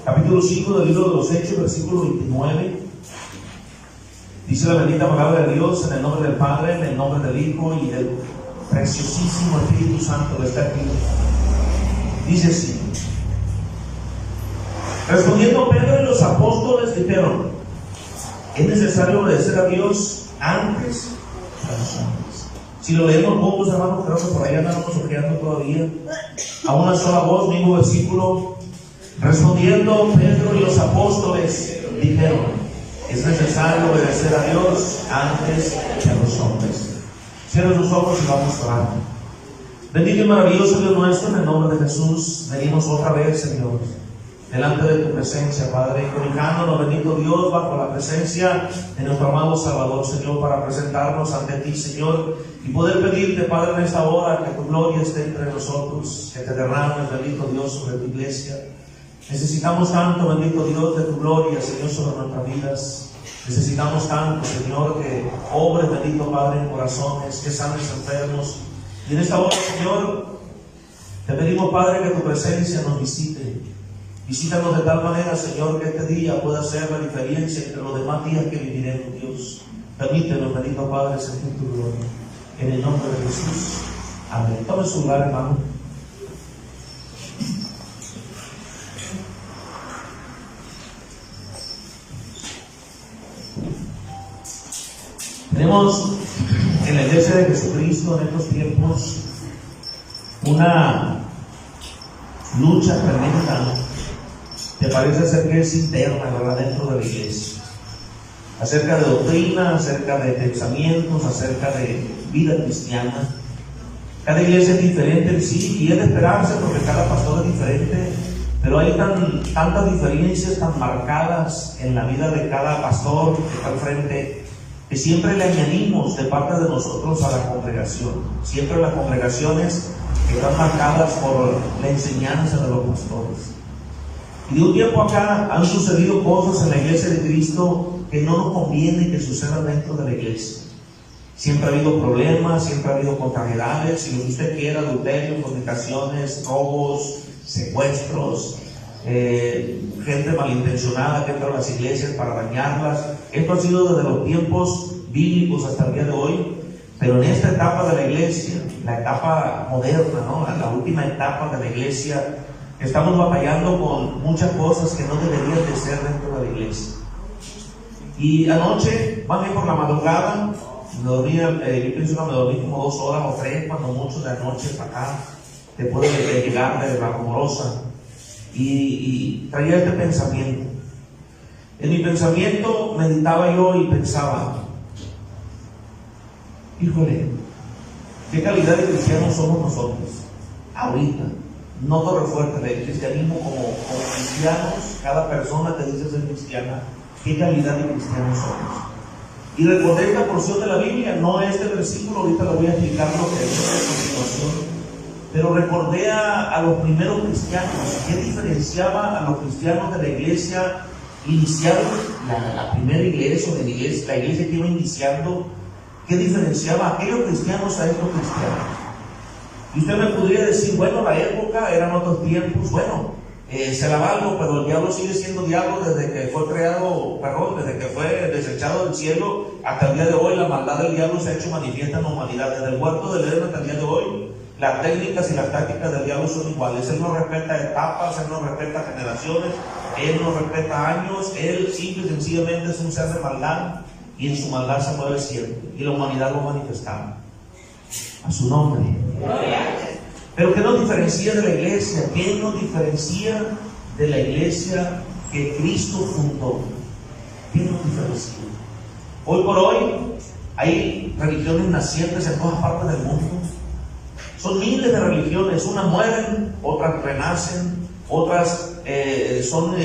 capítulo 5 del libro de los Hechos, versículo 29. Dice la bendita palabra de Dios, en el nombre del Padre, en el nombre del Hijo y del preciosísimo Espíritu Santo que está aquí. Dice así: respondiendo Pedro y los apóstoles dijeron: es necesario obedecer a Dios antes a los hombres. Si lo leemos juntos, hermanos, creo que por ahí andamos ojeando todavía. A una sola voz, mismo versículo. Respondiendo Pedro y los apóstoles dijeron: es necesario obedecer a Dios antes que a los hombres. Cierra sus ojos y vamos a orar. Bendito y maravilloso Dios nuestro, en el nombre de Jesús, venimos otra vez, Señor, delante de tu presencia, Padre, cobijándonos, bendito Dios, bajo la presencia de nuestro amado Salvador, Señor, para presentarnos ante ti, Señor, y poder pedirte, Padre, en esta hora que tu gloria esté entre nosotros, que te derrames, bendito Dios, sobre tu iglesia. Necesitamos tanto, bendito Dios, de tu gloria, Señor, sobre nuestras vidas. Necesitamos tanto, Señor, que obres, bendito Padre, en corazones, que sanes enfermos. Y en esta hora, Señor, te pedimos, Padre, que tu presencia nos visite. Visítanos de tal manera, Señor, que este día pueda ser la diferencia entre los demás días que viviremos, Dios. Permítenos, bendito Padre, sentir tu gloria. En el nombre de Jesús. Amén. Tome su lugar, hermano. Tenemos en la iglesia de Jesucristo en estos tiempos una lucha tremenda. Te parece ser que es interna, ¿verdad?, dentro de la iglesia, acerca de doctrina, acerca de pensamientos, acerca de vida cristiana. Cada iglesia es diferente, sí, y es de esperarse porque cada pastor es diferente, pero hay tantas diferencias tan marcadas en la vida de cada pastor que está al frente, que siempre le añadimos de parte de nosotros a la congregación. Siempre las congregaciones están marcadas por la enseñanza de los pastores. Y de un tiempo acá han sucedido cosas en la iglesia de Cristo que no nos conviene que sucedan dentro de la iglesia. Siempre ha habido problemas, siempre ha habido contrariedades, si lo que usted quiera, adulterio, fornicaciones, robos, secuestros, gente malintencionada que entra a las iglesias para dañarlas. Esto ha sido desde los tiempos bíblicos hasta el día de hoy, pero en esta etapa de la iglesia, la etapa moderna, ¿no?, la última etapa de la iglesia, estamos batallando con muchas cosas que no deberían de ser dentro de la iglesia. Y anoche, más bien por la madrugada, me dormí, yo pienso que me dormí como 2 horas o 3, cuando mucho de anoche para acá, después de llegar de la rumorosa, y traía este pensamiento. En mi pensamiento meditaba yo y pensaba: híjole, qué calidad de cristianos somos nosotros ahorita. No todo fuerte el cristianismo como cristianos, cada persona que dice ser cristiana, qué calidad de cristianos somos. Y recordé esta porción de la Biblia, no este versículo, ahorita lo voy a explicar lo que es a continuación, pero recordé a los primeros cristianos, qué diferenciaba a los cristianos de la iglesia inicial, la primera iglesia, o de la iglesia que iba iniciando, qué diferenciaba a aquellos cristianos a estos cristianos. Y usted me podría decir: bueno, la época eran otros tiempos, bueno, se la valgo, pero el diablo sigue siendo diablo desde que fue creado, desde que fue desechado del cielo hasta el día de hoy. La maldad del diablo se ha hecho manifiesta en la humanidad, desde el huerto del Edén hasta el día de hoy. Las técnicas y las tácticas del diablo son iguales. Él no respeta etapas, él no respeta generaciones, él no respeta años, él simple y sencillamente es un ser de maldad, y en su maldad se mueve siempre, y la humanidad lo manifestaba. A su nombre. Pero ¿qué nos diferencia de la iglesia? ¿Qué nos diferencia de la iglesia que Cristo fundó? ¿Qué nos diferencia? Hoy por hoy hay religiones nacientes en todas partes del mundo. Son miles de religiones, unas mueren, otras renacen, otras son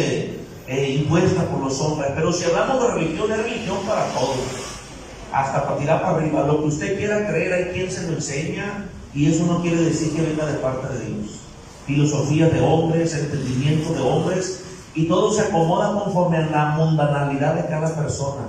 impuestas por los hombres. Pero si hablamos de religión, es religión para todos, hasta para tirar para arriba. Lo que usted quiera creer, hay quien se lo enseña, y eso no quiere decir que venga de parte de Dios. Filosofías de hombres, entendimiento de hombres, y todo se acomoda conforme a la mundanalidad de cada persona.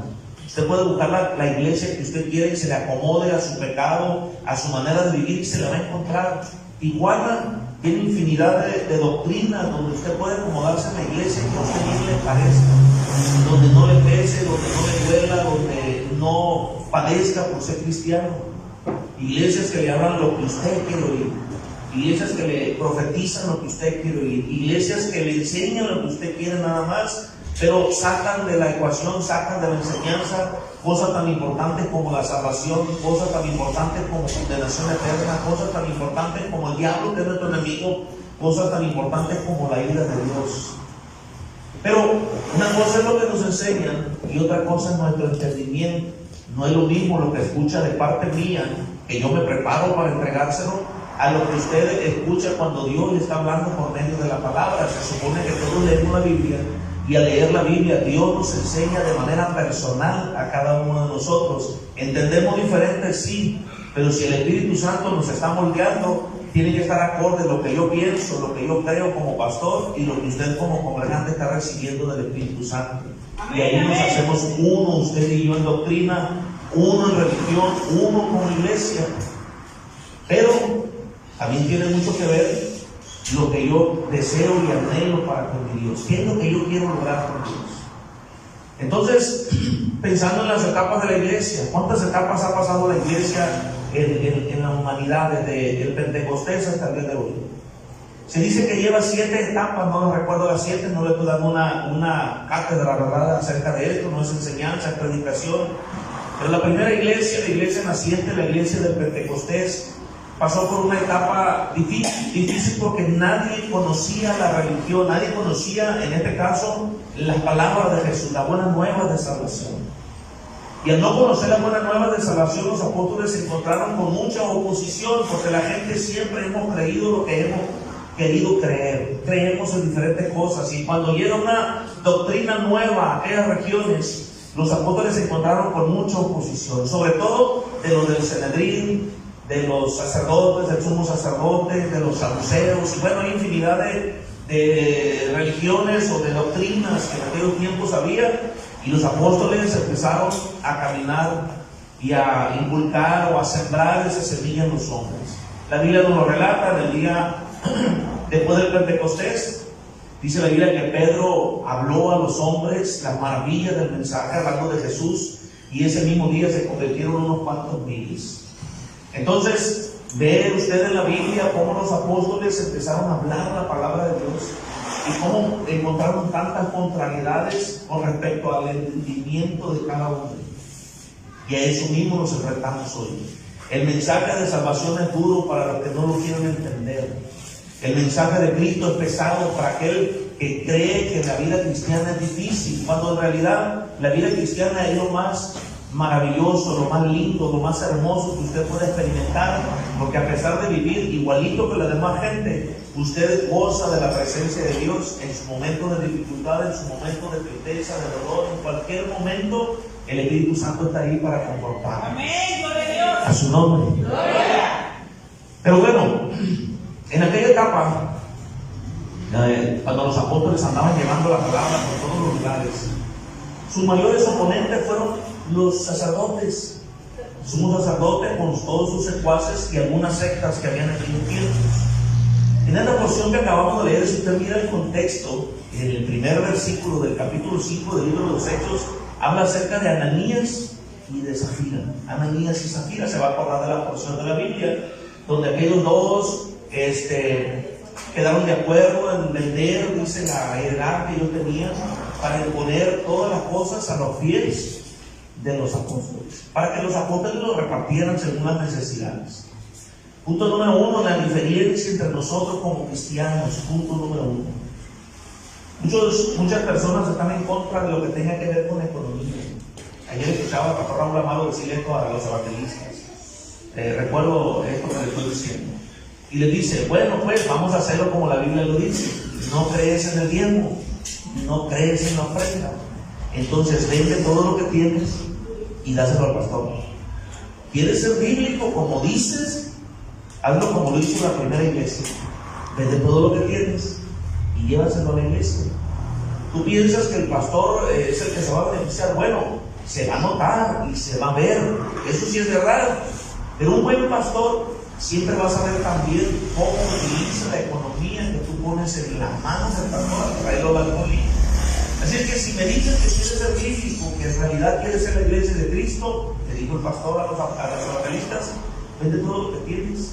Usted puede buscar la iglesia que usted quiere y se le acomode a su pecado, a su manera de vivir, y se la va a encontrar igual tiene infinidad de doctrinas donde usted puede acomodarse en la iglesia que a usted bien le parezca, donde no le pese, donde no le duela, donde no padezca por ser cristiano. Iglesias que le hablan lo que usted quiere oír, iglesias que le profetizan lo que usted quiere oír, iglesias que le enseñan lo que usted quiere nada más, pero sacan de la ecuación, sacan de la enseñanza cosas tan importantes como la salvación, cosas tan importantes como condenación eterna, cosas tan importantes como el diablo que es nuestro enemigo, cosas tan importantes como la ira de Dios. Pero una cosa es lo que nos enseñan y otra cosa es nuestro entendimiento. No es lo mismo lo que escucha de parte mía, que yo me preparo para entregárselo, a lo que usted escucha cuando Dios le está hablando por medio de la palabra. Se supone que todos leemos la Biblia, y al leer la Biblia Dios nos enseña de manera personal a cada uno de nosotros. Entendemos diferente, sí, pero si el Espíritu Santo nos está moldeando, tiene que estar acorde lo que yo pienso, lo que yo creo como pastor y lo que usted como congregante está recibiendo del Espíritu Santo. Y ahí nos hacemos uno, usted y yo en doctrina, uno en religión, uno como iglesia. Pero también tiene mucho que ver lo que yo deseo y anhelo para con mi Dios. ¿Qué es lo que yo quiero lograr con Dios? Entonces, pensando en las etapas de la iglesia, ¿cuántas etapas ha pasado la iglesia en la humanidad desde el Pentecostés hasta el día de hoy? Se dice que lleva 7 etapas, no recuerdo las 7, no le estoy dando una cátedra, ¿verdad?, acerca de esto, no es enseñanza, es predicación. Pero la primera iglesia, la iglesia naciente, la iglesia del Pentecostés, pasó por una etapa difícil porque nadie conocía la religión, nadie conocía, en este caso, las palabras de Jesús, la buena nueva de salvación. Y al no conocer la buena nueva de salvación, los apóstoles se encontraron con mucha oposición, porque la gente siempre hemos creído lo que hemos querido creer. Creemos en diferentes cosas, y cuando llega una doctrina nueva a aquellas regiones, los apóstoles se encontraron con mucha oposición, sobre todo de los del Sanedrín, de los sacerdotes, del sumo sacerdote, de los saduceos, y bueno, hay infinidad de religiones o de doctrinas que en aquellos tiempos había, y los apóstoles empezaron a caminar y a inculcar o a sembrar esa semilla en los hombres. La Biblia nos lo relata en el día después del Pentecostés. Dice la Biblia que Pedro habló a los hombres las maravillas del mensaje, hablando de Jesús, y ese mismo día se convirtieron unos cuantos miles. Entonces, ve usted en la Biblia cómo los apóstoles empezaron a hablar la palabra de Dios y cómo encontraron tantas contrariedades con respecto al entendimiento de cada uno. Y a eso mismo nos enfrentamos hoy. El mensaje de salvación es duro para los que no lo quieren entender. El mensaje de Cristo es pesado para aquel que cree que la vida cristiana es difícil, cuando en realidad la vida cristiana es lo más maravilloso, lo más lindo, lo más hermoso que usted puede experimentar, porque a pesar de vivir igualito que la demás gente, usted goza de la presencia de Dios en su momento de dificultad, en su momento de tristeza, de dolor, en cualquier momento el Espíritu Santo está ahí para confortar. Amén, gloria a Dios. A su nombre. Gloria. Pero bueno, en aquella etapa, cuando los apóstoles andaban llevando la palabra por todos los lugares, sus mayores oponentes fueron los sacerdotes, sumos sacerdotes con todos sus secuaces y algunas sectas que habían en aquellos tiempos. En esta porción que acabamos de leer, si usted mira el contexto, en el primer versículo del capítulo 5 del libro de los Hechos, habla acerca de Ananías y de Zafira. Ananías y Zafira, se va a acordar de la porción de la Biblia, donde aquellos dos quedaron de acuerdo en vender, dice, la heredad que ellos tenían, para imponer todas las cosas a los fieles de los apóstoles, para que los apóstoles lo repartieran según las necesidades. Punto número 1, la diferencia entre nosotros como cristianos. Punto número 1. Muchas personas están en contra de lo que tenga que ver con economía. Ayer escuchaba al pastor Raúl Amado decir esto a los evangelistas. Recuerdo esto que le estoy diciendo. Y le dice, bueno, pues vamos a hacerlo como la Biblia lo dice. No crees en el diezmo, no crees en la ofrenda. Entonces vende todo lo que tienes y dáselo al pastor. ¿Quieres ser bíblico como dices? Hazlo como lo hizo la primera iglesia. Vende todo lo que tienes y llévaselo a la iglesia. Tú piensas que el pastor es el que se va a beneficiar. Bueno, se va a notar y se va a ver. Eso sí es verdad. Pero un buen pastor siempre vas a ver también cómo utiliza la economía que tú pones en las manos del pastor para traerlo a la colina. Así es que si me dices que quieres ser bíblico, que en realidad quieres ser la iglesia de Cristo, te dijo el pastor a los evangelistas, vende todo lo que tienes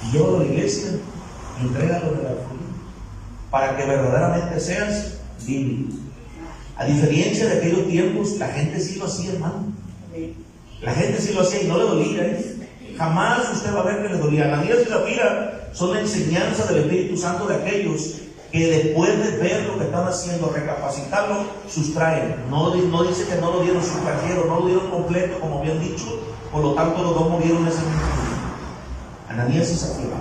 y llévalo a la iglesia y entrégalo de la colina para que verdaderamente seas bíblico. A diferencia de aquellos tiempos, la gente sí lo hacía, hermano. La gente sí lo hacía y no le dolía, Jamás usted va a ver que le dolía. Ananías y Zafira son la enseñanza del Espíritu Santo de aquellos que después de ver lo que están haciendo, recapacitarlo, sustraen. No dice que no lo dieron, sustrajeron, no lo dieron completo, como habían dicho, por lo tanto los dos murieron ese mismo día. Ananías y Zafira.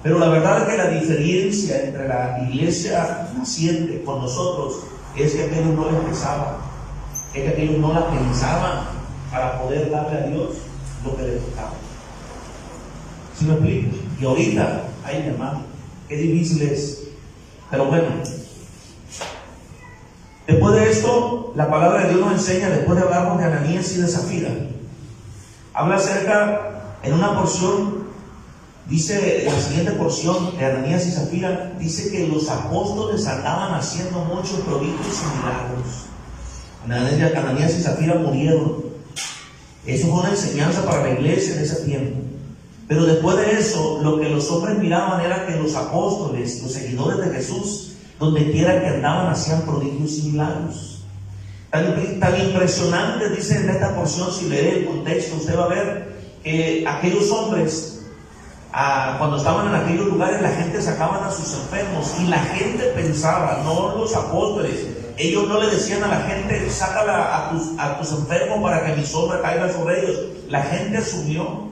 Pero la verdad es que la diferencia entre la iglesia naciente con nosotros es que aquellos no les pesaban, es que aquellos no la pensaban para poder darle a Dios lo que les tocaba. ¿Sí me explico? Y ahorita, ay mi hermano, qué difícil es. Pero bueno, después de esto, la palabra de Dios nos enseña, después de hablarnos de Ananías y de Zafira, habla acerca, en una porción, dice, en la siguiente porción de Ananías y Zafira, dice que los apóstoles andaban haciendo muchos prodigios y milagros. Ananías y Zafira murieron. Eso fue una enseñanza para la iglesia en ese tiempo. Pero después de eso, lo que los hombres miraban era que los apóstoles, los seguidores de Jesús, donde quiera que andaban, hacían prodigios y milagros. Tan impresionante, dice en esta porción, si lee el contexto, usted va a ver que aquellos hombres, cuando estaban en aquellos lugares, la gente sacaban a sus enfermos y la gente pensaba, no los apóstoles, ellos no le decían a la gente, sácala a tus enfermos para que mi sombra caiga sobre ellos. La gente asumió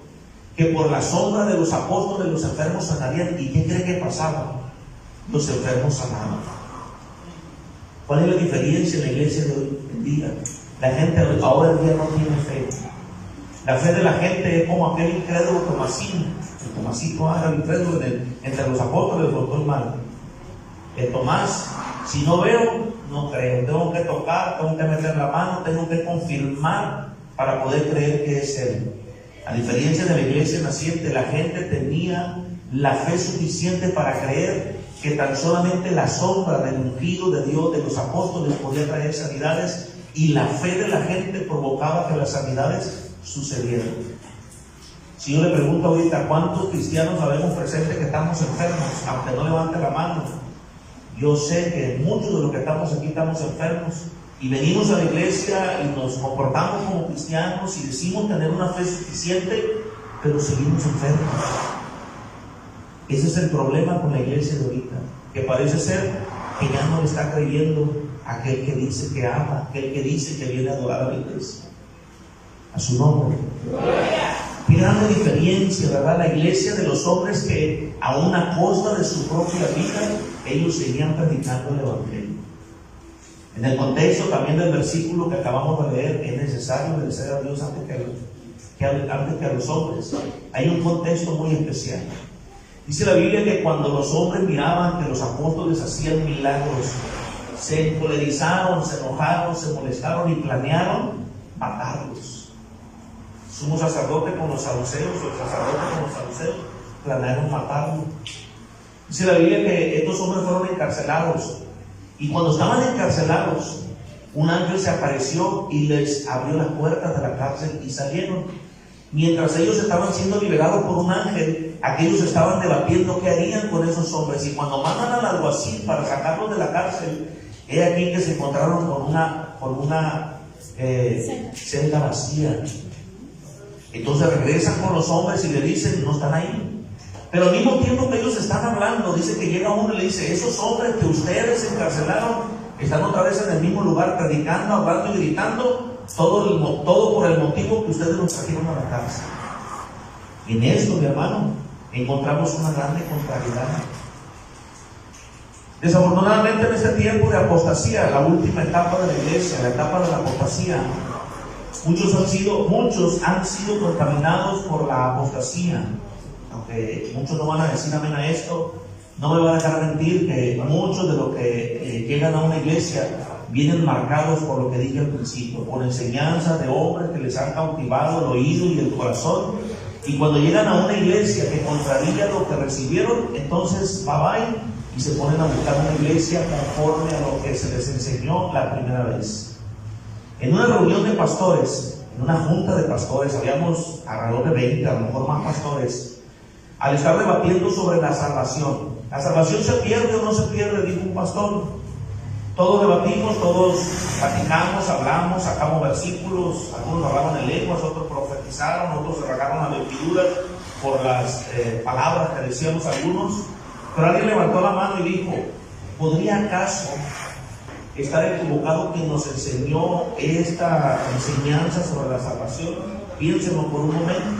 que por la sombra de los apóstoles los enfermos sanarían. ¿Y qué cree que pasaba? Los enfermos sanaban. ¿Cuál es la diferencia en la iglesia de hoy en día? La gente ahora en día no tiene fe. La fe de la gente es como aquel incrédulo Tomasino. El Tomasito era el incrédulo entre los apóstoles, soltó el mal. El Tomás, si no veo, no creo. Tengo que tocar, tengo que meter la mano, tengo que confirmar para poder creer que es Él. A diferencia de la iglesia naciente, la gente tenía la fe suficiente para creer que tan solamente la sombra del ungido de Dios, de los apóstoles, podía traer sanidades, y la fe de la gente provocaba que las sanidades sucedieran. Si yo le pregunto ahorita, ¿cuántos cristianos sabemos presentes que estamos enfermos? Aunque no levante la mano, yo sé que muchos de los que estamos aquí estamos enfermos. Y venimos a la iglesia y nos comportamos como cristianos y decimos tener una fe suficiente, pero seguimos enfermos. Ese es el problema con la iglesia de ahorita, que parece ser que ya no le está creyendo aquel que dice que ama, aquel que dice que viene a adorar a la iglesia. A su nombre. Qué grande diferencia, ¿verdad? La iglesia de los hombres que a una costa de su propia vida, ellos seguían predicando el evangelio. En el contexto también del versículo que acabamos de leer, es necesario obedecer a Dios antes que a los hombres. Hay un contexto muy especial. Dice la Biblia que cuando los hombres miraban que los apóstoles hacían milagros, se encolerizaron, se enojaron, se molestaron y planearon matarlos. Sumo sacerdote con los saduceos, o el sacerdote con los saduceos, planearon matarlos. Dice la Biblia que estos hombres fueron encarcelados. Y cuando estaban encarcelados, un ángel se apareció y les abrió las puertas de la cárcel y salieron. Mientras ellos estaban siendo liberados por un ángel, aquellos estaban debatiendo qué harían con esos hombres. Y cuando mandan al alguacil para sacarlos de la cárcel, he aquí que se encontraron con una celda vacía. Entonces regresan con los hombres y le dicen, no están ahí. Pero al mismo tiempo que ellos están hablando, dice que llega uno y le dice, esos hombres que ustedes encarcelaron están otra vez en el mismo lugar predicando, hablando y gritando, todo por el motivo que ustedes nos trajeron a la cárcel. Y en esto, mi hermano, encontramos una grande contrariedad. Desafortunadamente en este tiempo de apostasía, la última etapa de la iglesia, la etapa de la apostasía, muchos han sido contaminados por la apostasía. Aunque muchos no van a decir amén a esto, no me van a dejar mentir que muchos de los que llegan a una iglesia vienen marcados por lo que dije al principio, por enseñanzas de hombres que les han cautivado el oído y el corazón, Y cuando llegan a una iglesia que contraría lo que recibieron, entonces bye y se ponen a buscar una iglesia conforme a lo que se les enseñó la primera vez. En una reunión de pastores, en una junta de pastores, habíamos alrededor de 20, a lo mejor más pastores, al estar debatiendo sobre la salvación. ¿La salvación se pierde o no se pierde?, dijo un pastor. Todos debatimos, todos platicamos, hablamos, sacamos versículos, algunos hablaban en lenguas, otros profetizaron, otros se rasgaron las vestiduras por las palabras que decíamos algunos. Pero alguien levantó la mano y dijo: ¿podría acaso estar equivocado quien nos enseñó esta enseñanza sobre la salvación? Piénsenlo por un momento.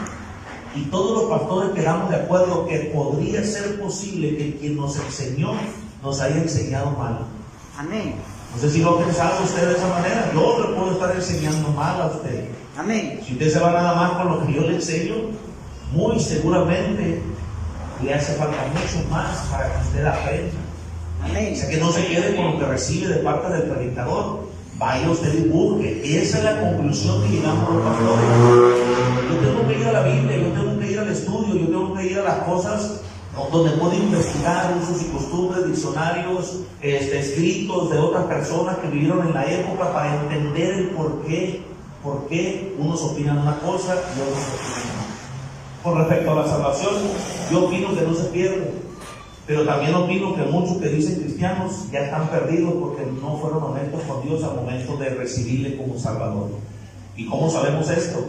Y todos los pastores quedamos de acuerdo que podría ser posible que quien nos enseñó nos haya enseñado mal. Amén. No sé si lo ha pensado usted de esa manera. Yo le puedo estar enseñando mal a usted. Amén. Si usted se va nada más con lo que yo le enseño, muy seguramente le hace falta mucho más para que usted aprenda. Amén. O sea, que no se quede con lo que recibe de parte del predicador. Vaya usted y busque. Esa es la conclusión que llegamos los pastores. Yo tengo que ir a la Biblia, yo tengo que ir al estudio, yo tengo que ir a las cosas donde puedo investigar usos y costumbres, diccionarios, escritos de otras personas que vivieron en la época, para entender el por qué unos opinan una cosa y otros opinan otra. Con respecto a la salvación, yo opino que no se pierde, pero también opino que muchos que dicen cristianos ya están perdidos porque no fueron honestos con Dios al momento de recibirle como Salvador. ¿Y cómo sabemos esto?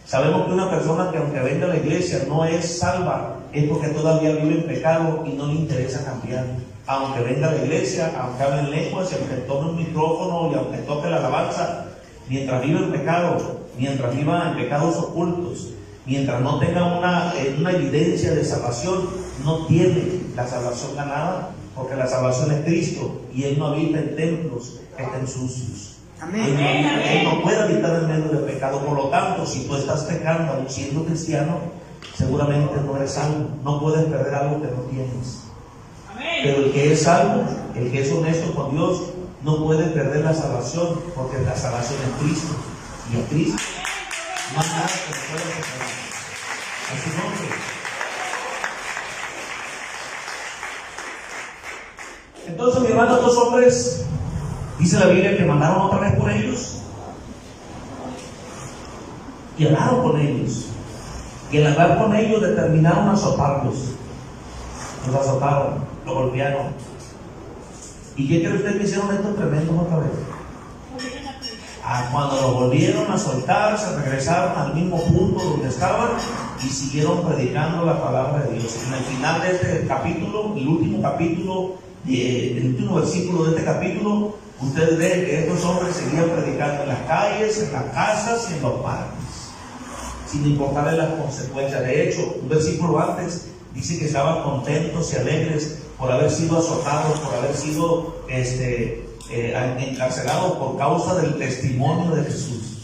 Sabemos que una persona que aunque venga a la iglesia no es salva, es porque todavía vive en pecado y no le interesa cambiar. Aunque venga a la iglesia, aunque hable en lenguas, y aunque tome un micrófono y aunque toque la alabanza, mientras viva en pecado, mientras viva en pecados ocultos, mientras no tenga una evidencia de salvación, no tiene la salvación ganada, porque la salvación es Cristo y Él no habita en templos que estén sucios. Amén. Él no puede habitar en medio del pecado. Por lo tanto, si tú estás pecando aún siendo cristiano, seguramente no eres salvo. No puedes perder algo que no tienes. Pero el que es salvo, el que es honesto con Dios, no puede perder la salvación, porque la salvación es Cristo. Y en Cristo no hay nada que se pueda separar. A su nombre. Entonces, mi hermano, dos hombres, dice la Biblia, que mandaron otra vez por ellos y hablaron con ellos, y al hablar con ellos determinaron azotarlos. Los azotaron, los golpearon. ¿Y qué cree usted que hicieron estos tremendos otra vez? Cuando los volvieron a soltar, se regresaron al mismo punto donde estaban y siguieron predicando la palabra de Dios. En el final de este capítulo, el último versículo de este capítulo, usted ve que estos hombres seguían predicando en las calles, en las casas y en los parques, sin importarle las consecuencias. De hecho, un versículo antes dice que estaban contentos y alegres por haber sido azotados, por haber sido encarcelados por causa del testimonio de Jesús.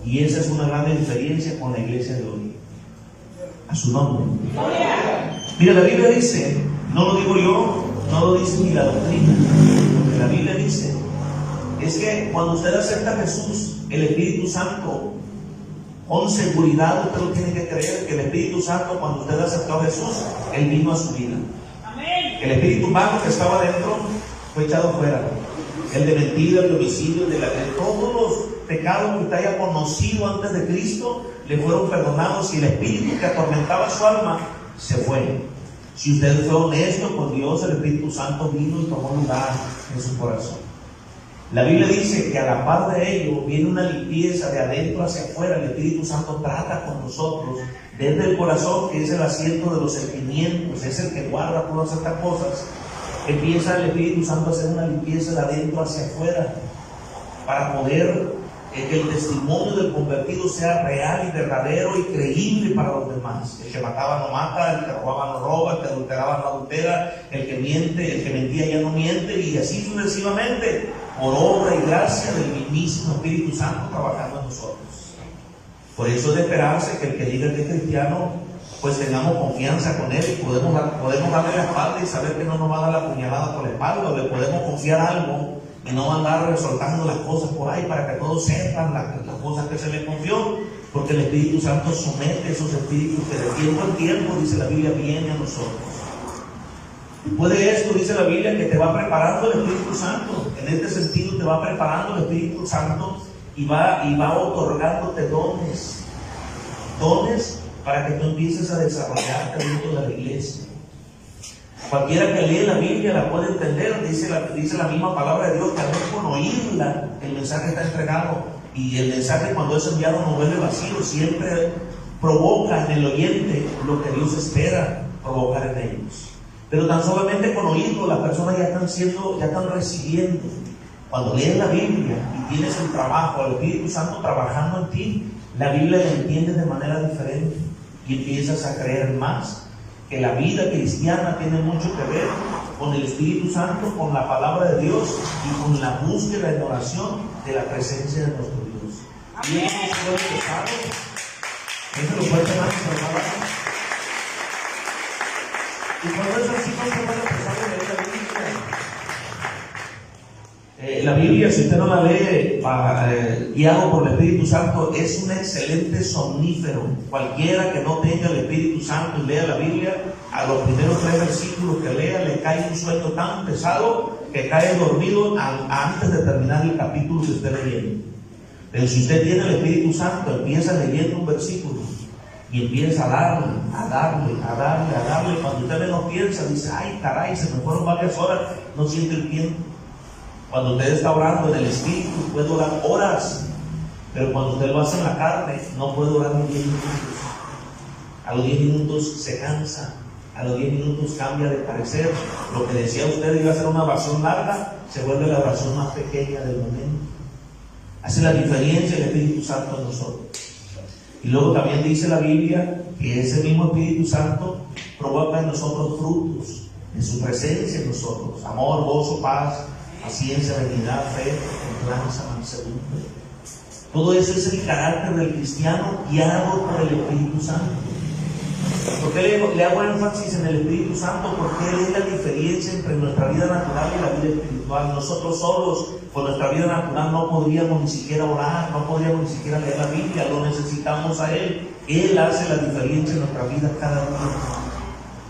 Y esa es una gran diferencia con la iglesia de hoy. A su nombre. Mira, la Biblia dice, no lo digo yo, no lo dice ni la doctrina, lo que la Biblia dice es que cuando usted acepta a Jesús, el Espíritu Santo, con seguridad usted lo tiene que creer, que el Espíritu Santo, cuando usted aceptó a Jesús, Él vino a su vida. El espíritu malo que estaba dentro fue echado fuera. El de mentira, el de homicidio, de todos los pecados que usted haya conocido antes de Cristo, le fueron perdonados, y el espíritu que atormentaba su alma se fue. Si usted fue honesto con Dios, el Espíritu Santo vino y tomó lugar en su corazón. La Biblia dice que a la par de ello viene una limpieza de adentro hacia afuera. El Espíritu Santo trata con nosotros desde el corazón, que es el asiento de los sentimientos, es el que guarda todas estas cosas. Empieza el Espíritu Santo a hacer una limpieza de adentro hacia afuera, para poder que el testimonio del convertido sea real y verdadero y creíble para los demás. El que mataba no mata, el que robaba no roba, el que adulteraba no adultera, el que miente, el que mentía ya no miente, y así sucesivamente, por obra y gracia del mismísimo Espíritu Santo trabajando en nosotros. Por eso es de esperarse que el que diga que es cristiano, pues tengamos confianza con él y podemos darle la espalda y saber que no nos va a dar la puñalada por la espalda, o le podemos confiar algo y no andar soltando las cosas por ahí para que todos sepan las cosas que se les confió, porque el Espíritu Santo somete esos espíritus que de tiempo en tiempo, dice la Biblia, viene a nosotros. Después de esto, dice la Biblia, que te va preparando el Espíritu Santo. En este sentido, te va preparando el Espíritu Santo y va otorgándote dones para que tú empieces a desarrollarte dentro de la iglesia. Cualquiera que lee la Biblia la puede entender. Dice la misma palabra de Dios, que a veces con oírla el mensaje está entregado, y el mensaje cuando es enviado no vuelve vacío, siempre provoca en el oyente lo que Dios espera provocar en ellos. Pero tan solamente con oírlo las personas ya están recibiendo. Cuando lees la Biblia y tienes el trabajo, el Espíritu Santo trabajando en ti, la Biblia la entiendes de manera diferente y empiezas a creer más que la vida cristiana tiene mucho que ver con el Espíritu Santo, con la palabra de Dios y con la búsqueda en oración de la presencia de nuestro Dios. Y eso no fue pesado. Eso lo puede tomar hermano. Y cuando es así, no se puede pesado de leer la Biblia. La Biblia, si usted no la lee guiado por el Espíritu Santo, es un excelente somnífero. Cualquiera que no tenga el Espíritu Santo y lea la Biblia, a los primeros 3 versículos que lea le cae un sueño tan pesado que cae dormido antes de terminar el capítulo que esté leyendo. Pero si usted tiene el Espíritu Santo, empieza leyendo un versículo y empieza a darle. Cuando usted menos piensa, dice: ay caray, se me fueron varias horas, no siente el tiempo. Cuando usted está orando en el Espíritu, puede orar horas, pero cuando usted lo hace en la carne, no puede orar ni 10 minutos. A los 10 minutos se cansa, a los 10 minutos cambia de parecer. Lo que decía usted iba a ser una oración larga, se vuelve la oración más pequeña del momento. Hace la diferencia el Espíritu Santo en nosotros. Y luego también dice la Biblia que ese mismo Espíritu Santo provoca en nosotros frutos, en su presencia en nosotros: amor, gozo, paz, paciencia, benignidad, fe, templanza, mansedumbre. Todo eso es el carácter del cristiano guiado por el Espíritu Santo. ¿Por qué le hago énfasis en el Espíritu Santo? Porque Él es la diferencia entre nuestra vida natural y la vida espiritual. Nosotros solos, con nuestra vida natural, no podríamos ni siquiera orar, no podríamos ni siquiera leer la Biblia. Lo necesitamos a Él. Él hace la diferencia en nuestra vida cada día.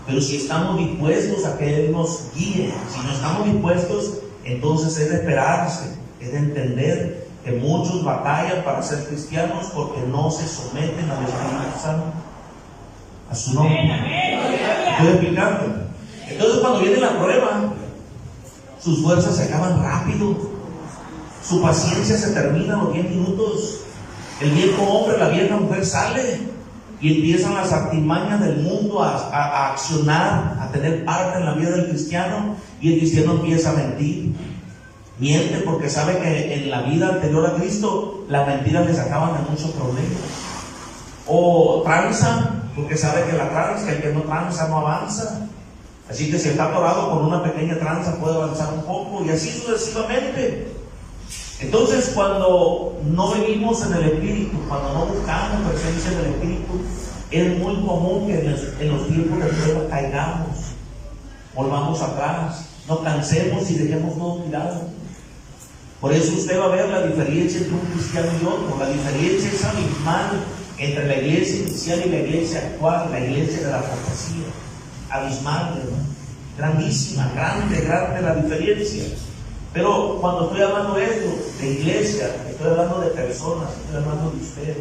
Pero si estamos dispuestos a que Él nos guíe, si no estamos dispuestos, entonces es de esperarse, es de entender que muchos batallan para ser cristianos porque no se someten al Espíritu Santo, a su nombre. ¿Estoy explicando? Entonces, cuando viene la prueba, sus fuerzas se acaban rápido, su paciencia se termina a los 10 minutos. El viejo hombre, la vieja mujer sale y empiezan las artimañas del mundo a accionar, a tener parte en la vida del cristiano, y el cristiano empieza a mentir. Miente porque sabe que en la vida anterior a Cristo las mentiras le sacaban de muchos problemas. O tranza porque sabe que el que no tranza no avanza. Así que si está atorado con una pequeña tranza puede avanzar un poco, y así sucesivamente. Entonces, cuando no vivimos en el Espíritu, cuando no buscamos presencia del Espíritu, es muy común que en los tiempos de prueba caigamos, volvamos atrás, nos cansemos y dejemos todo tirado. Por eso usted va a ver la diferencia entre un cristiano y otro. La diferencia es abismal entre la iglesia inicial y la iglesia actual, la iglesia de la fantasía. Abismal, hermano. Grandísima, grande la diferencia. Pero cuando estoy hablando de esto, de iglesia, estoy hablando de personas, estoy hablando de usted.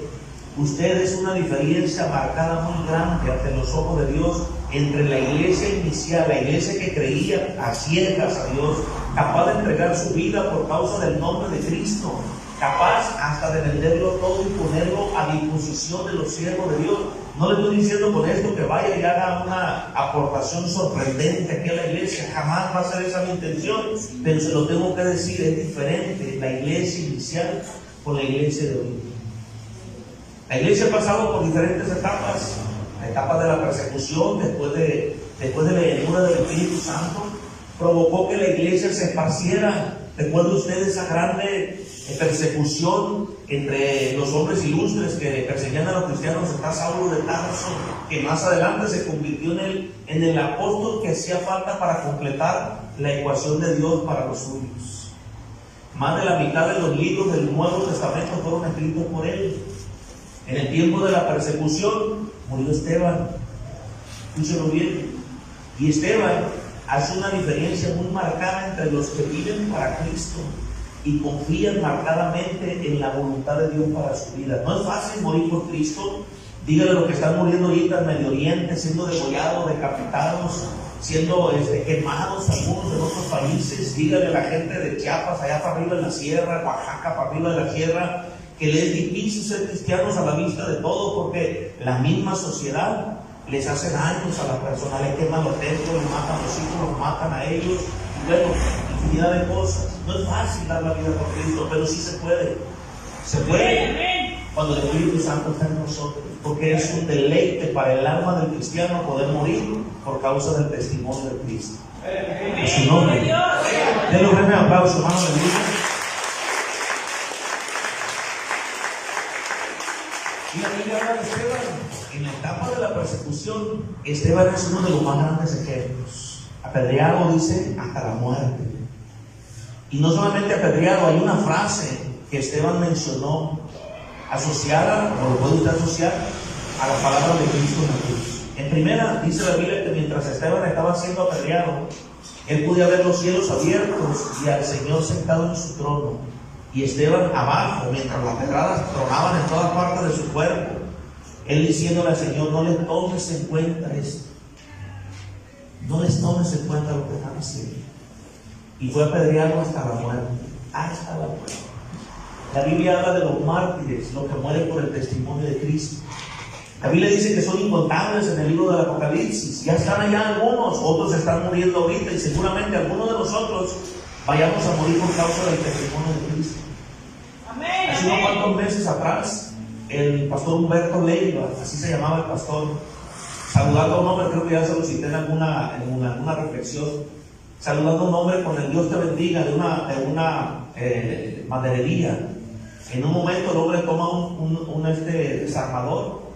Usted es una diferencia marcada muy grande ante los ojos de Dios entre la iglesia inicial, la iglesia que creía a ciegas a Dios, capaz de entregar su vida por causa del nombre de Cristo, capaz hasta de venderlo todo y ponerlo a disposición de los siervos de Dios. No le estoy diciendo con esto que vaya y haga una aportación sorprendente aquí a la iglesia, jamás va a ser esa mi intención, pero se lo tengo que decir, es diferente la iglesia inicial con la iglesia de hoy. La iglesia ha pasado por diferentes etapas: la etapa de la persecución, después de la llenura del Espíritu Santo, provocó que la iglesia se esparciera. Recuerden ustedes esa grande persecución entre los hombres ilustres que perseguían a los cristianos. Está Saulo de Tarso, que más adelante se convirtió en el apóstol que hacía falta para completar la ecuación de Dios para los suyos. Más de la mitad de los libros del Nuevo Testamento fueron escritos por él. En el tiempo de la persecución murió Esteban. Escúchenlo bien. Y Esteban hace una diferencia muy marcada entre los que viven para Cristo y confían marcadamente en la voluntad de Dios para su vida. No es fácil morir por Cristo. Dígale a los que están muriendo ahorita en Medio Oriente, siendo degollados, decapitados, siendo quemados algunos en otros países. Dígale a la gente de Chiapas, allá para arriba en la sierra, Oaxaca, para arriba de la sierra, que les es difícil ser cristianos a la vista de todo, porque la misma sociedad les hace daños a la persona, le queman los templos, les matan a los hijos, los matan a ellos, y bueno, infinidad de cosas. No es fácil dar la vida por Cristo, pero sí se puede. Se puede cuando el Espíritu Santo está en nosotros, porque es un deleite para el alma del cristiano poder morir por causa del testimonio de Cristo. En su nombre. Denle un gran aplauso, hermano de Dios. Y la Biblia habla de Esteban. En la etapa de la persecución, Esteban es uno de los más grandes ejemplos. Apedreado, dice, hasta la muerte. Y no solamente apedreado, hay una frase que Esteban mencionó, asociada, o lo puede usted asociar, a la palabra de Cristo en la cruz. En primera, dice la Biblia que mientras Esteban estaba siendo apedreado, él podía ver los cielos abiertos y al Señor sentado en su trono. Y Esteban abajo, mientras las pedradas tronaban en todas partes de su cuerpo, él diciéndole al Señor: no les tomes en cuenta esto, no les tomes en cuenta lo que están haciendo. Y fue apedreado hasta la muerte, hasta la muerte. La Biblia habla de los mártires, los que mueren por el testimonio de Cristo. La Biblia dice que son incontables en el libro del Apocalipsis. Ya están allá algunos, otros están muriendo ahorita, y seguramente algunos de nosotros vayamos a morir por causa del testimonio de Cristo. Amén. Hace unos cuantos meses atrás, el pastor Humberto Leiva, así se llamaba el pastor, saludando a un hombre, creo que ya se lo cité en alguna reflexión, saludando a un hombre con el Dios te bendiga de una maderería. En un momento el hombre toma un desarmador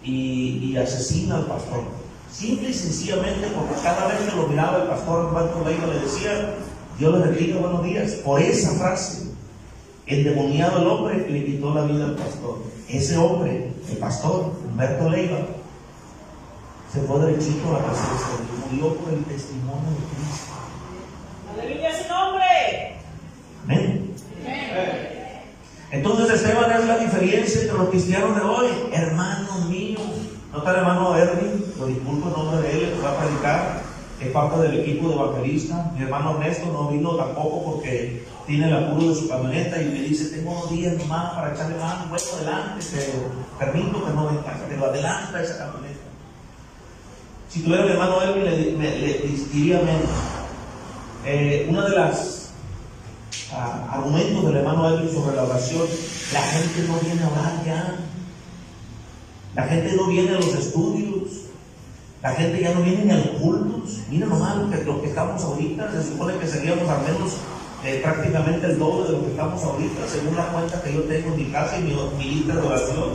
y asesina al pastor. Simple y sencillamente porque cada vez que lo miraba el pastor Humberto Leiva le decía: Dios le bendiga, buenos días. Por esa frase, endemoniado el hombre, le quitó la vida al pastor. Ese hombre, el pastor Humberto Leiva, se fue derechito a la presencia de Dios, murió por el testimonio de Cristo. Aleluya a su nombre. Amén. Entonces Esteban es la diferencia entre los cristianos de hoy. Hermanos míos, no está el hermano Erwin, lo disculpo en nombre de él, que va a predicar, es parte del equipo de evangelista. Mi hermano Ernesto no vino tampoco porque tiene el apuro de su camioneta y me dice: tengo unos días más para echarle mano, bueno, adelante, te permito que no venga, pero adelanta esa camioneta. Si tuviera mi hermano Erwin le diría menos. Una de las argumentos del hermano Edwin sobre la oración: la gente no viene a orar ya, la gente no viene a los estudios, la gente ya no viene ni a los cultos. Mira nomás lo que estamos ahorita, se supone que seríamos al menos prácticamente el doble de lo que estamos ahorita, según la cuenta que yo tengo en mi casa y mi lista de oración.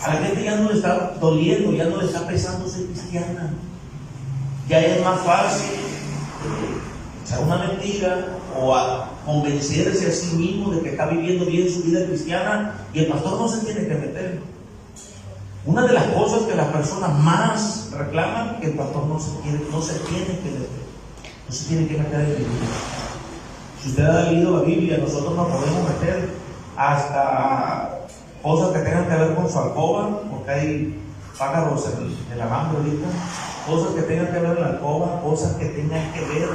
A la gente ya no le está doliendo, ya no le está pesando ser cristiana, ya es más fácil echar una mentira o a convencerse a sí mismo de que está viviendo bien su vida cristiana, y el pastor no se tiene que meter. Una de las cosas que las personas más reclaman, que el pastor no se tiene que meter en la Biblia. Si usted ha leído la Biblia, nosotros nos podemos meter hasta cosas que tengan que ver con su alcoba, porque hay pájaros en el alambre ahorita, cosas que tengan que ver en la alcoba, cosas que tengan que ver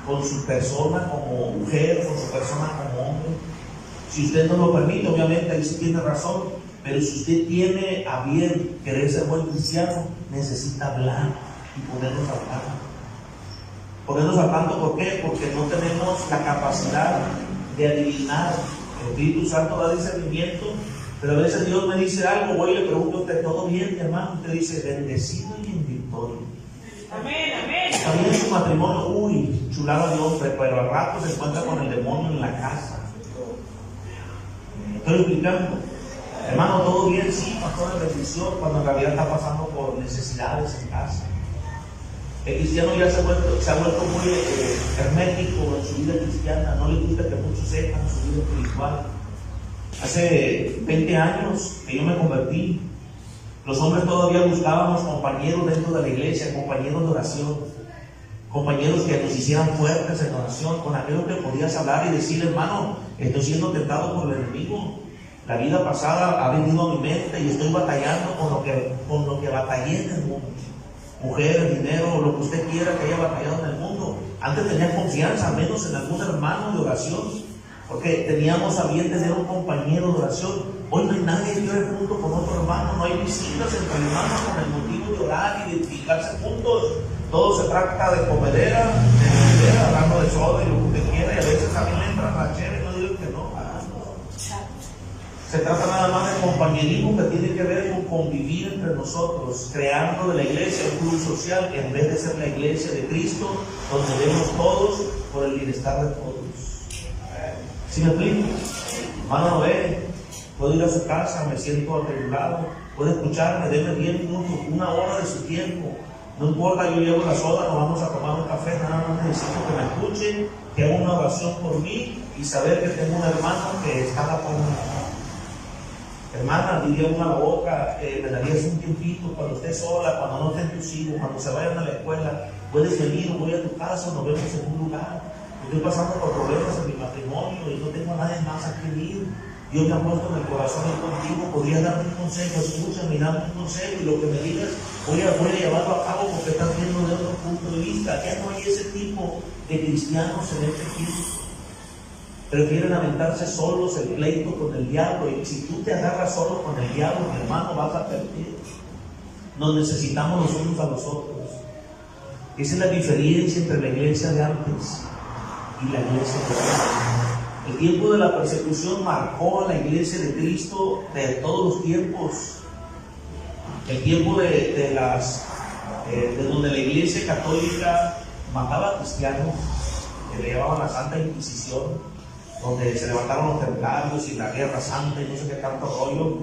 con su persona como mujer, con su persona como hombre. Si usted no lo permite, obviamente ahí sí tiene razón, pero si usted tiene a bien querer ser buen cristiano, necesita hablar y ponernos al tanto. Ponernos al tanto, ¿por qué? Porque no tenemos la capacidad de adivinar. El Espíritu Santo da discernimiento, pero a veces Dios me dice algo, voy y le pregunto a usted: ¿todo bien, mi hermano? Usted dice: bendecido y en victoria. Amén, amén. Está bien su matrimonio, uy, chulada de hombre, pero al rato se encuentra con el demonio en la casa. Estoy explicando. Hermano, todo bien, sí, pastor, de bendición, cuando en realidad está pasando por necesidades en casa. El cristiano ya se ha vuelto muy hermético en su vida cristiana, no le gusta que muchos sepan su vida espiritual. Hace 20 años que yo me convertí, los hombres todavía buscábamos compañeros dentro de la iglesia, compañeros de oración, compañeros que nos hicieran fuertes en oración, con aquellos que podías hablar y decir, hermano, estoy siendo tentado por el enemigo. La vida pasada ha venido a mi mente y estoy batallando con lo que batallé en el mundo. Mujeres, dinero, lo que usted quiera que haya batallado en el mundo. Antes tenía confianza, menos en algún hermano de oración, porque teníamos a bien tener un compañero de oración. Hoy no hay nadie que ore junto con otro hermano, no hay visitas entre hermanos con el motivo de orar y de edificarse juntos. Todo se trata de comedera, hablando de soda y lo que usted quiera, y a veces a mí me entra la chévere, no digo que no. Se trata nada más de compañerismo que tiene que ver con convivir entre nosotros, creando de la iglesia un club social en vez de ser la iglesia de Cristo, donde vemos todos por el bienestar de todos. ¿Sí me explico? Hermano Noé, puedo ir a su casa, me siento atribulado, puede escucharme, déme 10 minutos, 1 hora de su tiempo. No importa, yo llevo la soda, nos vamos a tomar un café, nada más necesito que me escuche, que haga una oración por mí y saber que tengo un hermano que está por mí. Hermana, diría una a la boca, me darías un tiempito cuando estés sola, cuando no estén tus hijos, cuando se vayan a la escuela, puedes venir, voy a tu casa, nos vemos en un lugar. Estoy pasando por problemas en mi matrimonio y no tengo a nadie más a quien ir. Dios me ha puesto en el corazón ir contigo, podrías darme un consejo, escúchame, dame un consejo y lo que me digas voy a llevarlo a cabo porque estás viendo de otro punto de vista. Ya no hay ese tipo de cristianos en este tiempo. Prefieren aventarse solos el pleito con el diablo, y si tú te agarras solo con el diablo, mi hermano, vas a perder. Nos necesitamos los unos a los otros. Esa es la diferencia entre la iglesia de antes y la iglesia de hoy. El tiempo de la persecución marcó a la iglesia de Cristo de todos los tiempos. El tiempo de donde la iglesia católica mataba a cristianos, que le llamaban la Santa Inquisición, donde se levantaron los templarios y la guerra santa y no sé qué tanto rollo,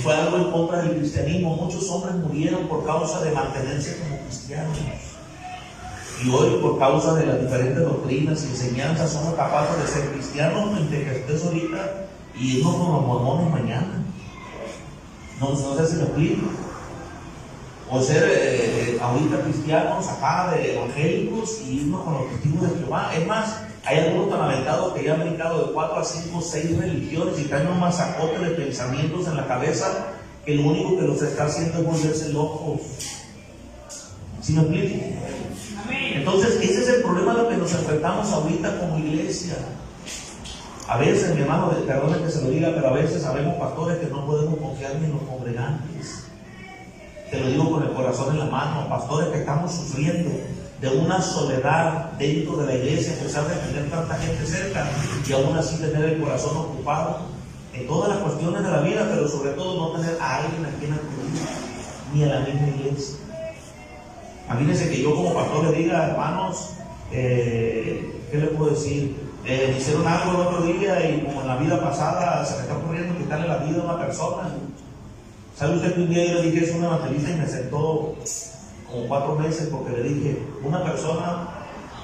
fue algo en contra del cristianismo. Muchos hombres murieron por causa de mantenerse como cristianos, y hoy por causa de las diferentes doctrinas y enseñanzas somos capaces de ser cristianos pentecostés ahorita y irnos con los mormones mañana. No sé si me explico. O ser ahorita cristianos acá de evangélicos y irnos con los testigos de Jehová. Es más, hay algunos tan aventados que ya han brincado de 4 a 5, 6 religiones y traen un masacote de pensamientos en la cabeza que lo único que los está haciendo es volverse locos. ¿Sí me explico? Entonces, ese es el problema a lo que nos enfrentamos ahorita como iglesia. A veces, mi hermano, perdone que se lo diga, pero a veces sabemos pastores que no podemos confiar ni en los congregantes. Te lo digo con el corazón en la mano, pastores que estamos sufriendo de una soledad dentro de la iglesia, a pesar de tener tanta gente cerca y aún así tener el corazón ocupado en todas las cuestiones de la vida, pero sobre todo no tener a alguien a quien acudir, ni a la misma iglesia. Imagínense que yo como pastor le diga, hermanos, ¿qué le puedo decir? Me hicieron algo el otro día y como en la vida pasada se me está ocurriendo quitarle la vida a una persona. ¿Sabe usted que un día yo le dije eso a una evangelista y me sentó como 4 meses porque le dije, una persona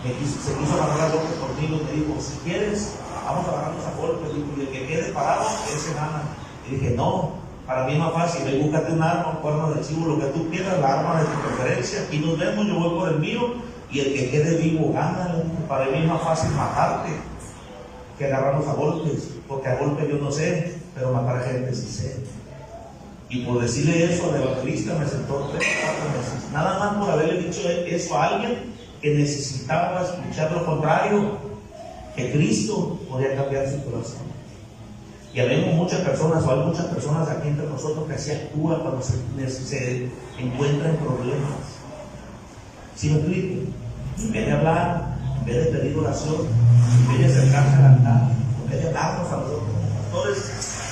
se quiso agarrar a golpes conmigo y me dijo, si quieres, vamos a agarrarnos a golpes, y el que quede parado, él se gana. Y dije, no, para mí es más fácil, ve, búscate un arma, un cuerno de chivo, lo que tú quieras, la arma de tu preferencia, aquí nos vemos, yo voy por el mío, y el que quede vivo gana. Para mí es más fácil matarte que agarrarnos a golpes, porque a golpes yo no sé, pero matar a gente sí sé. Y por decirle eso al evangelista me sentó 3 o 4 meses, nada más por haberle dicho eso a alguien que necesitaba escuchar lo contrario, que Cristo podía cambiar su corazón. Y habemos muchas personas, o hay muchas personas aquí entre nosotros que así actúan cuando se encuentran en problemas. ¿Sí me explico? En vez de hablar, en vez de pedir oración, en vez de acercarse al altar, en vez de hablarnos a nosotros como pastores,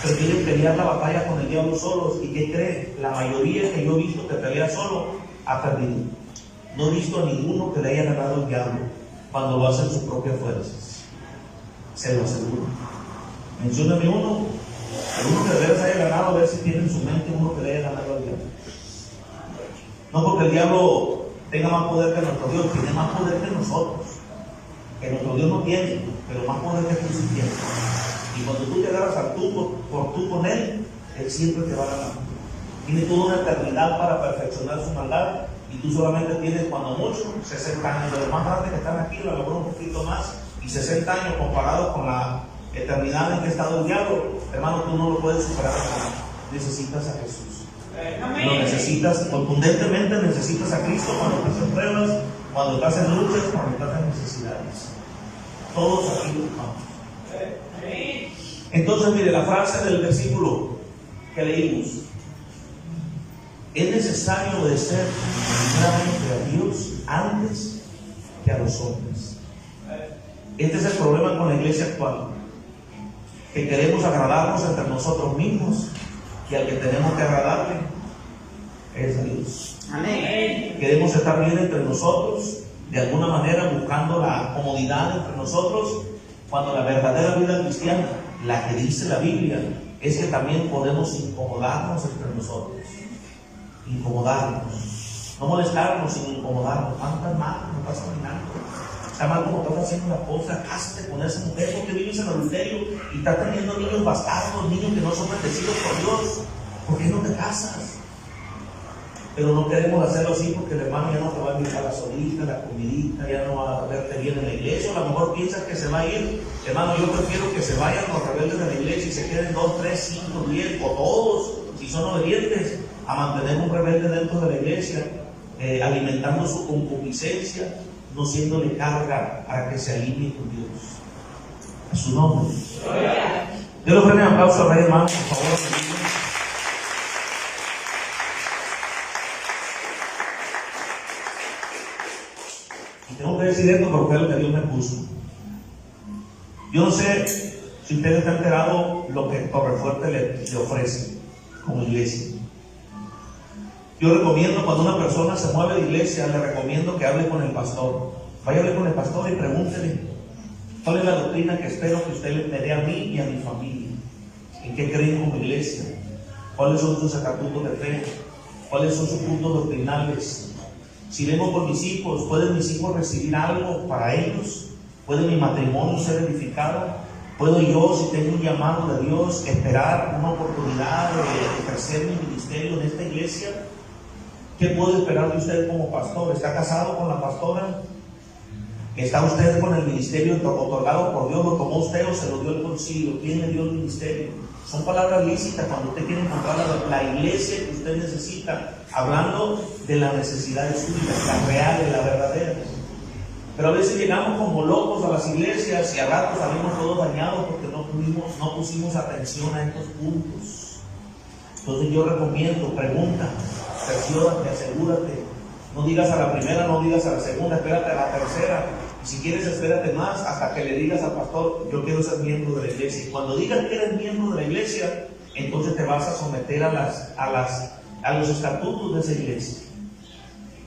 prefieren pelear la batalla con el diablo solos. ¿Y qué cree? La mayoría que yo he visto que pelea solo ha perdido. No he visto a ninguno que le haya ganado el diablo cuando lo hace en sus propias fuerzas. Se lo aseguro. Mencióname uno que de veras haya ganado, a ver si tiene en su mente uno que le haya ganado al diablo. No porque el diablo tenga más poder que nuestro Dios, tiene más poder que nosotros. Que nuestro Dios no tiene, pero más poder que Jesús tiene. Y cuando tú te agarras al tú por tú con Él, Él siempre te va a ganar. Tiene toda una eternidad para perfeccionar su maldad y tú solamente tienes, cuando mucho, 60 años. De los más grandes que están aquí, a lo mejor un poquito más, y 60 años comparados con la eternidad en que ha estado el diablo, hermano, tú no lo puedes superar. Necesitas a Jesús. Lo necesitas, contundentemente necesitas a Cristo cuando estás en pruebas, cuando estás en luchas, cuando estás en necesidades. Todos aquí lo vamos. Entonces, mire, la frase del versículo que leímos: es necesario obedecer primeramente a Dios antes que a los hombres. Este es el problema con la iglesia actual, que queremos agradarnos entre nosotros mismos, y al que tenemos que agradarle es a Dios. Amén. Queremos estar bien entre nosotros, de alguna manera buscando la comodidad entre nosotros, cuando la verdadera vida cristiana, la que dice la Biblia, es que también podemos incomodarnos entre nosotros. Incomodarnos, no molestarnos, sino incomodarnos. ¿Cuántas mal nos estás caminando? Está mal como estás haciendo la cosa. Cásate con esa mujer, porque vives en adulterio y estás teniendo niños bastardos, niños que no son bendecidos por Dios. ¿Por qué no te casas? Pero no queremos hacerlo así porque el hermano ya no te va a invitar a la solita, la comidita, ya no va a verte bien en la iglesia. O a lo mejor piensas que se va a ir. Hermano, yo prefiero que se vayan los rebeldes de la iglesia y se queden 2, 3, 5, 10 o todos, si son obedientes, a mantener un rebelde dentro de la iglesia, alimentando su concupiscencia, no siéndole carga para que se alinee con Dios. A su nombre. Dios lo prende un aplauso al rey, hermano, por favor. Y tengo que decir esto porque es lo que Dios me puso. Yo no sé si usted está enterado lo que Torrefuerte le ofrece como iglesia. Yo recomiendo, cuando una persona se mueve de iglesia, le recomiendo que hable con el pastor. Vaya a hablar con el pastor y pregúntele cuál es la doctrina que espero que usted me dé a mí y a mi familia. ¿En qué creen como iglesia? ¿Cuáles son sus estatutos de fe? ¿Cuáles son sus puntos doctrinales? Si vengo con mis hijos, ¿pueden mis hijos recibir algo para ellos? ¿Puede mi matrimonio ser edificado? ¿Puedo yo, si tengo un llamado de Dios, esperar una oportunidad de ejercer mi ministerio en esta iglesia? ¿Qué puedo esperar de usted como pastor? ¿Está casado con la pastora? ¿Está usted con el ministerio otorgado por Dios? ¿Lo tomó usted o se lo dio el concilio? ¿Quién le dio el ministerio? Son palabras lícitas cuando usted quiere encontrar la iglesia que usted necesita, hablando de las necesidades suyas, las reales, las verdaderas. Pero a veces llegamos como locos a las iglesias y a ratos salimos todos dañados porque no pusimos atención a estos puntos. Entonces yo recomiendo, pregunta, cerciórate, asegúrate. No digas a la primera, no digas a la segunda, espérate a la tercera. Y si quieres, espérate más hasta que le digas al pastor: yo quiero ser miembro de la iglesia. Y cuando digas que eres miembro de la iglesia, entonces te vas a someter a los estatutos de esa iglesia.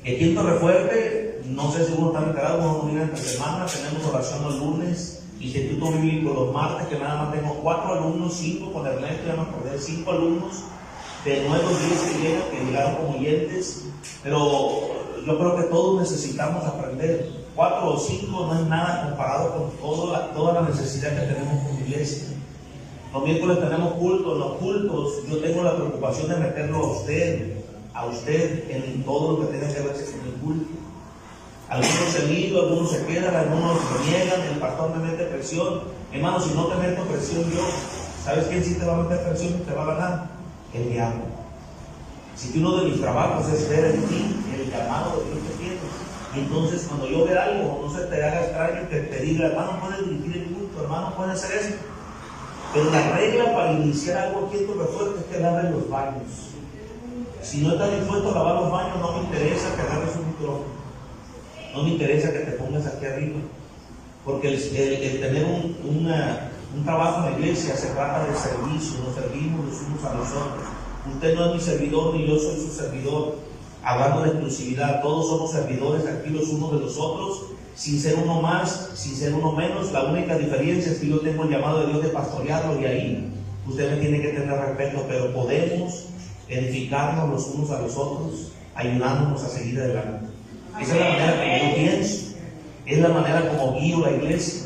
Aquí en Torrefuerte, no sé si uno está enterado, uno viene entre semana, tenemos oración los lunes, instituto bíblico los martes, que nada más tengo 4 alumnos, 5 con Ernesto, ya me acordé, 5 alumnos de nuevos 10 que llegaron como oyentes, pero yo creo que todos necesitamos aprender. 4 o 5 no es nada comparado con toda la necesidad que tenemos como iglesia. Los miércoles tenemos cultos, en los cultos yo tengo la preocupación de meterlo a usted en todo lo que tenga que ver con el culto. Algunos se ligan, algunos se quedan, algunos se niegan, el pastor me mete presión. Hermano, si no te meto presión yo, ¿sabes quién sí te va a meter presión y te va a ganar? El diablo. Si uno de mis trabajos es ver en ti el llamado de Dios que tienes, y entonces cuando yo vea algo, no se te haga extraño que te diga: hermano, puedes dirigir el culto, hermano, puedes hacer eso. Pero la regla para iniciar algo aquí en Torrefuerte es que laven los baños. Si no estás dispuesto a lavar los baños, no me interesa que agarres un micrófono. No me interesa que te pongas aquí arriba. Porque el tener un trabajo en la iglesia se trata de servicio, nos servimos los unos a los otros. Usted no es mi servidor ni yo soy su servidor. Hablando de exclusividad, todos somos servidores aquí los unos de los otros, sin ser uno más, sin ser uno menos. La única diferencia es que yo tengo el llamado de Dios de pastorearlo, y ahí usted me tiene que tener respeto, pero podemos edificarnos los unos a los otros, ayudándonos a seguir adelante. Esa es la manera como yo pienso, es la manera como guío la iglesia.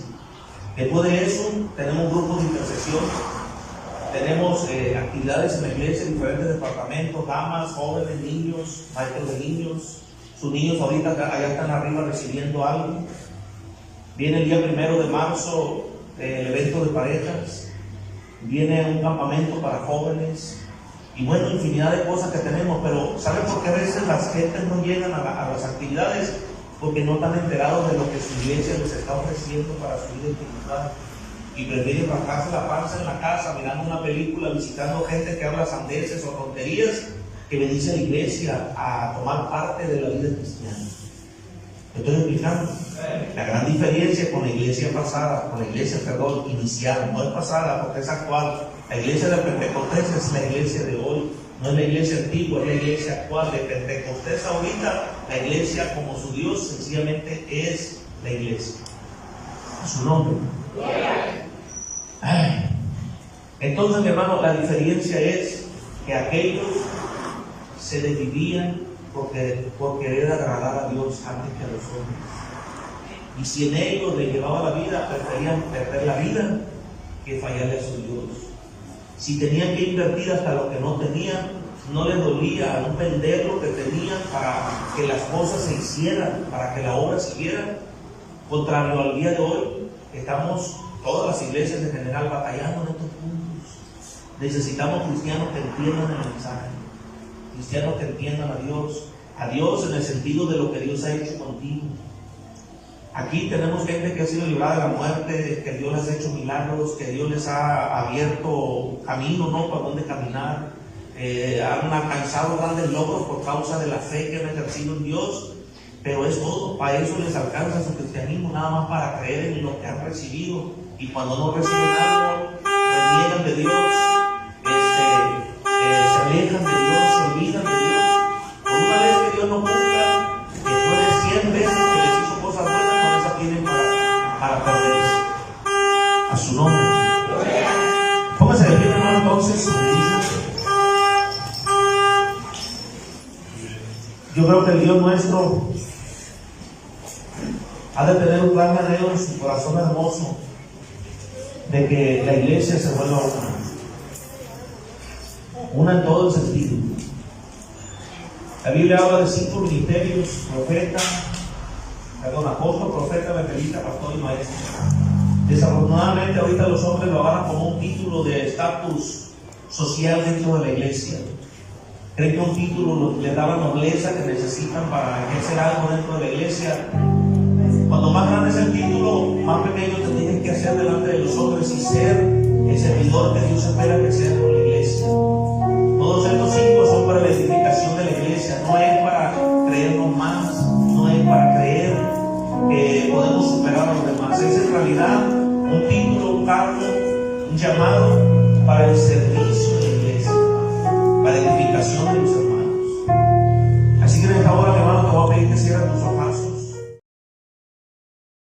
Después de eso, tenemos grupos de intercesión, tenemos actividades en la iglesia, diferentes departamentos, damas, jóvenes, niños, maestros de niños. Sus niños ahorita allá están arriba recibiendo algo. Viene el día 1 de marzo el evento de parejas. Viene un campamento para jóvenes. Y bueno, infinidad de cosas que tenemos. Pero ¿saben por qué a veces las gentes no llegan a las actividades? Porque no están enterados de lo que su iglesia les está ofreciendo para su vida espiritual. Y prefieren bajarse la panza en la casa, mirando una película, visitando gente que habla sandeces o tonterías, que venirse a la iglesia a tomar parte de la vida cristiana. ¿Me estoy explicando? La gran diferencia con la iglesia pasada, con la iglesia, inicial, no es pasada porque es actual. La iglesia de Pentecostés es la iglesia de hoy, no es la iglesia antigua, es la iglesia actual. De Pentecostés ahorita, la iglesia como su Dios sencillamente es la iglesia. A su nombre. Ay. Entonces, mi hermano, la diferencia es que aquellos se dividían por querer agradar a Dios antes que a los hombres. Y si en ellos les llevaba la vida, preferían perder la vida que fallarle a su Dios. Si tenían que invertir hasta lo que no tenían, no les dolía aún vender lo que tenían para que las cosas se hicieran, para que la obra siguiera. Contrario al día de hoy, estamos todas las iglesias en general batallando en estos puntos. Necesitamos cristianos que entiendan el mensaje, cristianos que entiendan a Dios en el sentido de lo que Dios ha hecho contigo. Aquí tenemos gente que ha sido librada de la muerte, que Dios les ha hecho milagros, que Dios les ha abierto camino, ¿no?, para dónde caminar. Han alcanzado grandes logros por causa de la fe que han ejercido en Dios, pero es todo, para eso les alcanza su cristianismo, nada más para creer en lo que han recibido. Y cuando no reciben algo, reniegan de Dios, se alejan de Dios, se olvidan de Dios. Por una vez que Dios no cumpla, después de 100 veces que les hizo cosas buenas, con esa tienen para perderse. A su nombre. Póngase de pie, hermano, entonces. Yo creo que el Dios nuestro ha de tener un gran anhelo en su corazón hermoso de que la iglesia se vuelva una en todo el sentido. La Biblia habla de 5 ministerios: apóstol, profeta, evangelista, pastor y maestro. Desafortunadamente ahorita los hombres lo agarran como un título de estatus social dentro de la iglesia. Creen que un título les da la nobleza que necesitan para ejercer algo dentro de la iglesia. Cuando más grande es el título, más pequeño te tienes que hacer delante de los hombres y ser el servidor que Dios espera que sea con la iglesia. Todos estos 5 son para la edificación de la iglesia, no es para creernos más, no es para creer que podemos superar a los demás. Es en realidad un título, un cargo, un llamado para el servicio de la iglesia, para la edificación de los